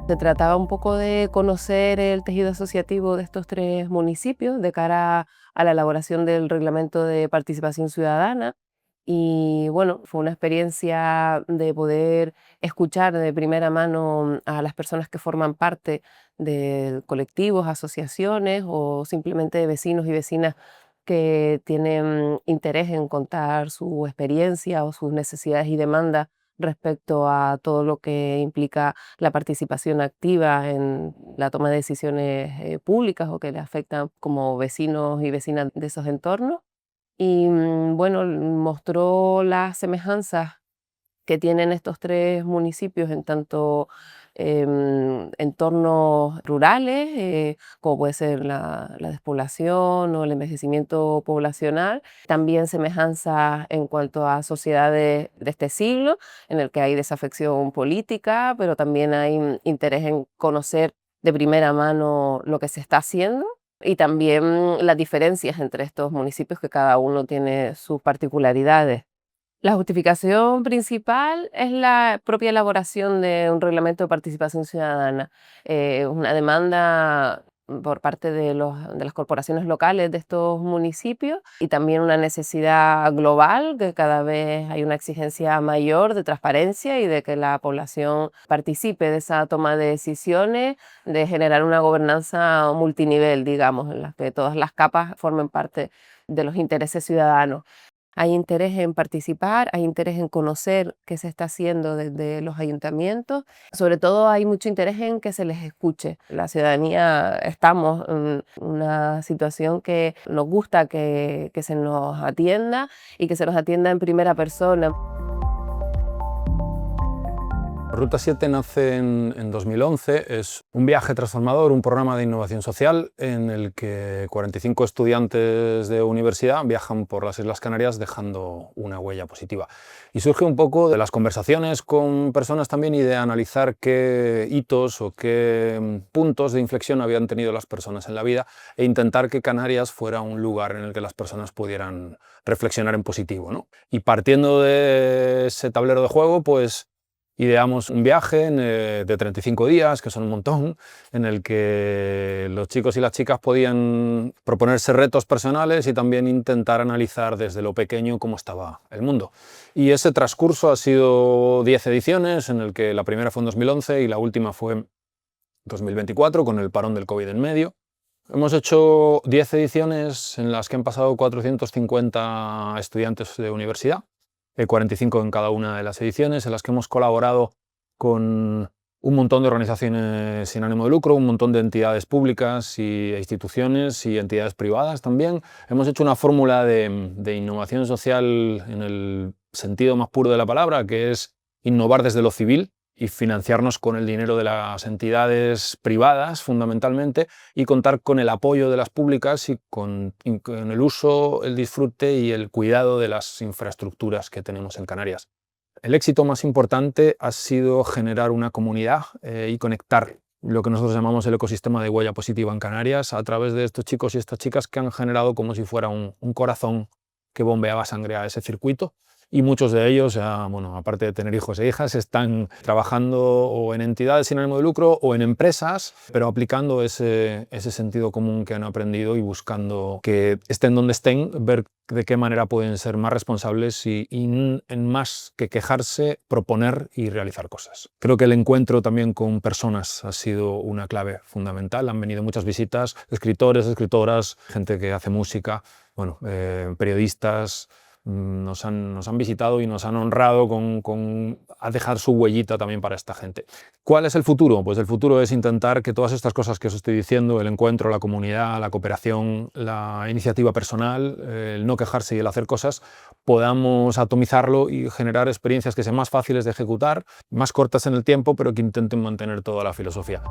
Se trataba un poco de conocer el tejido asociativo de estos 3 municipios de cara a la elaboración del reglamento de participación ciudadana. Y bueno, fue una experiencia de poder escuchar de primera mano a las personas que forman parte de colectivos, asociaciones o simplemente vecinos y vecinas que tienen interés en contar su experiencia o sus necesidades y demandas respecto a todo lo que implica la participación activa en la toma de decisiones públicas o que le afectan como vecinos y vecinas de esos entornos. Y bueno, mostró las semejanzas que tienen estos 3 municipios en tanto, entornos rurales, como puede ser la despoblación o el envejecimiento poblacional. También semejanzas en cuanto a sociedades de este siglo, en el que hay desafección política, pero también hay interés en conocer de primera mano lo que se está haciendo, y también las diferencias entre estos municipios, que cada uno tiene sus particularidades. La justificación principal es la propia elaboración de un reglamento de participación ciudadana. Una demanda por parte de las corporaciones locales de estos municipios y también una necesidad global, que cada vez hay una exigencia mayor de transparencia y de que la población participe de esa toma de decisiones, de generar una gobernanza multinivel, digamos, en la que todas las capas formen parte de los intereses ciudadanos. Hay interés en participar, hay interés en conocer qué se está haciendo desde los ayuntamientos. Sobre todo hay mucho interés en que se les escuche. La ciudadanía estamos en una situación que nos gusta que se nos atienda y que se nos atienda en primera persona. Ruta 7 nace en 2011, es un viaje transformador, un programa de innovación social en el que 45 estudiantes de universidad viajan por las Islas Canarias dejando una huella positiva. Y surge un poco de las conversaciones con personas también y de analizar qué hitos o qué puntos de inflexión habían tenido las personas en la vida e intentar que Canarias fuera un lugar en el que las personas pudieran reflexionar en positivo, ¿no? Y partiendo de ese tablero de juego, pues ideamos un viaje de 35 días, que son un montón, en el que los chicos y las chicas podían proponerse retos personales y también intentar analizar desde lo pequeño cómo estaba el mundo. Y ese transcurso ha sido 10 ediciones, en el que la primera fue en 2011 y la última fue en 2024, con el parón del COVID en medio. Hemos hecho 10 ediciones en las que han pasado 450 estudiantes de universidad, 45 en cada una de las ediciones, en las que hemos colaborado con un montón de organizaciones sin ánimo de lucro, un montón de entidades públicas y instituciones y entidades privadas también. Hemos hecho una fórmula de innovación social en el sentido más puro de la palabra, que es innovar desde lo civil y financiarnos con el dinero de las entidades privadas, fundamentalmente, y contar con el apoyo de las públicas y con el uso, el disfrute y el cuidado de las infraestructuras que tenemos en Canarias. El éxito más importante ha sido generar una comunidad y conectar lo que nosotros llamamos el ecosistema de huella positiva en Canarias a través de estos chicos y estas chicas que han generado como si fuera un corazón que bombeaba sangre a ese circuito. Y muchos de ellos, bueno, aparte de tener hijos e hijas, están trabajando o en entidades sin ánimo de lucro o en empresas, pero aplicando ese sentido común que han aprendido y buscando que estén donde estén, ver de qué manera pueden ser más responsables y en más que quejarse, proponer y realizar cosas. Creo que el encuentro también con personas ha sido una clave fundamental. Han venido muchas visitas, escritores, escritoras, gente que hace música, bueno, periodistas. Nos han visitado y nos han honrado a dejar su huellita también para esta gente. ¿Cuál es el futuro? Pues el futuro es intentar que todas estas cosas que os estoy diciendo, el encuentro, la comunidad, la cooperación, la iniciativa personal, el no quejarse y el hacer cosas, podamos atomizarlo y generar experiencias que sean más fáciles de ejecutar, más cortas en el tiempo, pero que intenten mantener toda la filosofía.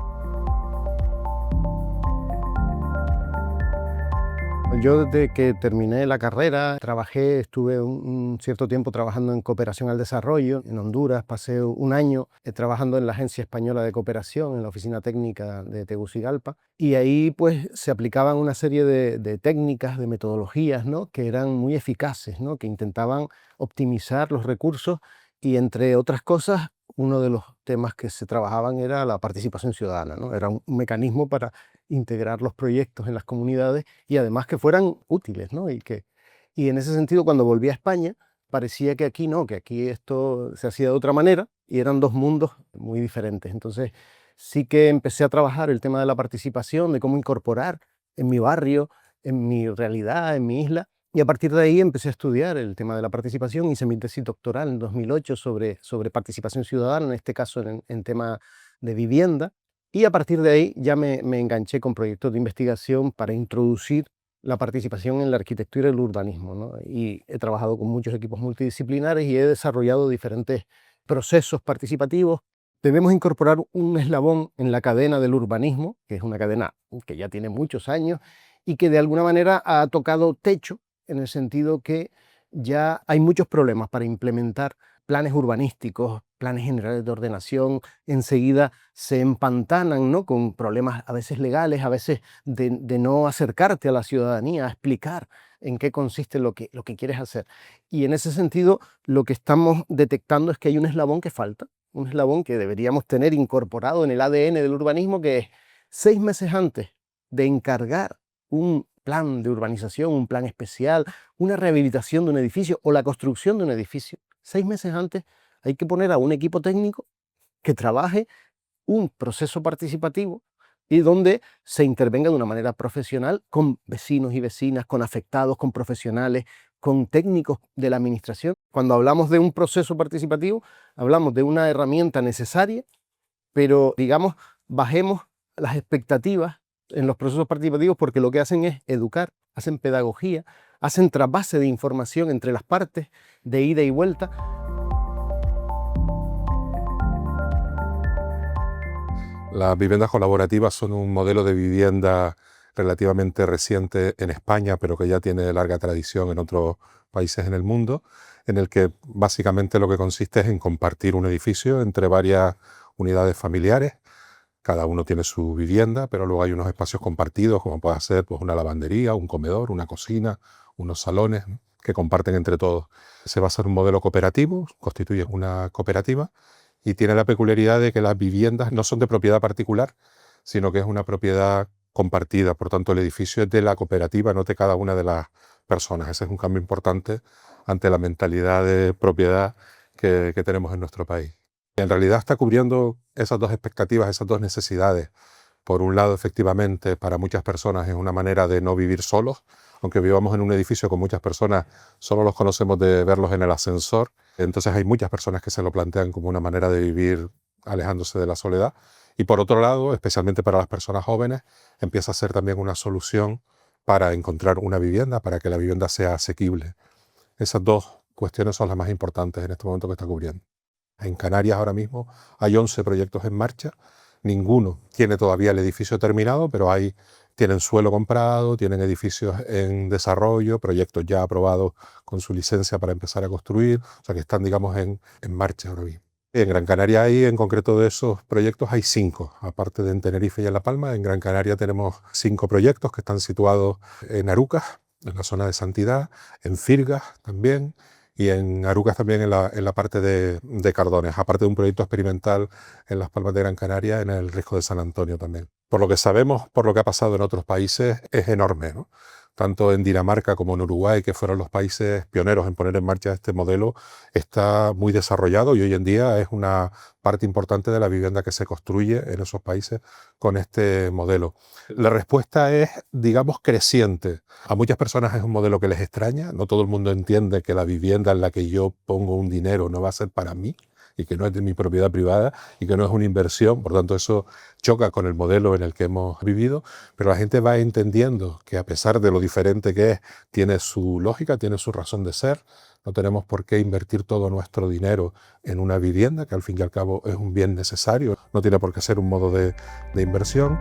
Yo desde que terminé la carrera estuve un cierto tiempo trabajando en cooperación al desarrollo en Honduras, pasé un año trabajando en la Agencia Española de Cooperación, en la oficina técnica de Tegucigalpa, y ahí pues se aplicaban una serie de técnicas, de metodologías, ¿no?, que eran muy eficaces, ¿no?, que intentaban optimizar los recursos y entre otras cosas, uno de los temas que se trabajaban era la participación ciudadana, ¿no? Era un mecanismo para integrar los proyectos en las comunidades y además que fueran útiles, ¿no? Y en ese sentido, cuando volví a España, parecía que aquí no, que aquí esto se hacía de otra manera y eran dos mundos muy diferentes. Entonces sí que empecé a trabajar el tema de la participación, de cómo incorporar en mi barrio, en mi realidad, en mi isla. Y a partir de ahí empecé a estudiar el tema de la participación, hice mi tesis doctoral en 2008 sobre participación ciudadana, en este caso en tema de vivienda. Y a partir de ahí ya me enganché con proyectos de investigación para introducir la participación en la arquitectura y el urbanismo, ¿no? Y he trabajado con muchos equipos multidisciplinares y he desarrollado diferentes procesos participativos. Debemos incorporar un eslabón en la cadena del urbanismo, que es una cadena que ya tiene muchos años y que de alguna manera ha tocado techo, en el sentido que ya hay muchos problemas para implementar planes urbanísticos, planes generales de ordenación, enseguida se empantanan, ¿no?, con problemas a veces legales, a veces de no acercarte a la ciudadanía, a explicar en qué consiste lo que quieres hacer. Y en ese sentido, lo que estamos detectando es que hay un eslabón que falta, un eslabón que deberíamos tener incorporado en el ADN del urbanismo, que es 6 meses antes de encargar un plan de urbanización, un plan especial, una rehabilitación de un edificio o la construcción de un edificio, 6 meses antes hay que poner a un equipo técnico que trabaje un proceso participativo y donde se intervenga de una manera profesional con vecinos y vecinas, con afectados, con profesionales, con técnicos de la administración. Cuando hablamos de un proceso participativo, hablamos de una herramienta necesaria, pero digamos, bajemos las expectativas en los procesos participativos, porque lo que hacen es educar, hacen pedagogía, hacen trasvase de información entre las partes, de ida y vuelta. Las viviendas colaborativas son un modelo de vivienda relativamente reciente en España, pero que ya tiene larga tradición en otros países en el mundo, en el que básicamente lo que consiste es en compartir un edificio entre varias unidades familiares. Cada uno tiene su vivienda, pero luego hay unos espacios compartidos, como puede ser pues, una lavandería, un comedor, una cocina, unos salones, ¿no?, que comparten entre todos. Se basa en un modelo cooperativo, constituye una cooperativa, y tiene la peculiaridad de que las viviendas no son de propiedad particular, sino que es una propiedad compartida. Por tanto, el edificio es de la cooperativa, no de cada una de las personas. Ese es un cambio importante ante la mentalidad de propiedad que tenemos en nuestro país. En realidad está cubriendo esas dos expectativas, esas dos necesidades. Por un lado, efectivamente, para muchas personas es una manera de no vivir solos. Aunque vivamos en un edificio con muchas personas, solo los conocemos de verlos en el ascensor. Entonces hay muchas personas que se lo plantean como una manera de vivir alejándose de la soledad. Y por otro lado, especialmente para las personas jóvenes, empieza a ser también una solución para encontrar una vivienda, para que la vivienda sea asequible. Esas dos cuestiones son las más importantes en este momento que está cubriendo. En Canarias ahora mismo hay 11 proyectos en marcha. Ninguno tiene todavía el edificio terminado, pero tienen suelo comprado, tienen edificios en desarrollo, proyectos ya aprobados con su licencia para empezar a construir, o sea que están, digamos, en marcha ahora mismo. En Gran Canaria en concreto de esos proyectos hay 5, aparte de en Tenerife y en La Palma. En Gran Canaria tenemos 5 proyectos que están situados en Arucas, en la zona de Santidad, en Firgas también, y en Arucas también en la parte de Cardones, aparte de un proyecto experimental en Las Palmas de Gran Canaria, en el Risco de San Antonio también. Por lo que sabemos, por lo que ha pasado en otros países, es enorme, ¿no? Tanto en Dinamarca como en Uruguay, que fueron los países pioneros en poner en marcha este modelo, está muy desarrollado y hoy en día es una parte importante de la vivienda que se construye en esos países con este modelo. La respuesta es, digamos, creciente. A muchas personas es un modelo que les extraña. No todo el mundo entiende que la vivienda en la que yo pongo un dinero no va a ser para mí y que no es de mi propiedad privada y que no es una inversión. Por tanto, eso choca con el modelo en el que hemos vivido, pero la gente va entendiendo que a pesar de lo diferente que es, tiene su lógica, tiene su razón de ser. No tenemos por qué invertir todo nuestro dinero en una vivienda, que al fin y al cabo es un bien necesario, no tiene por qué ser un modo de inversión.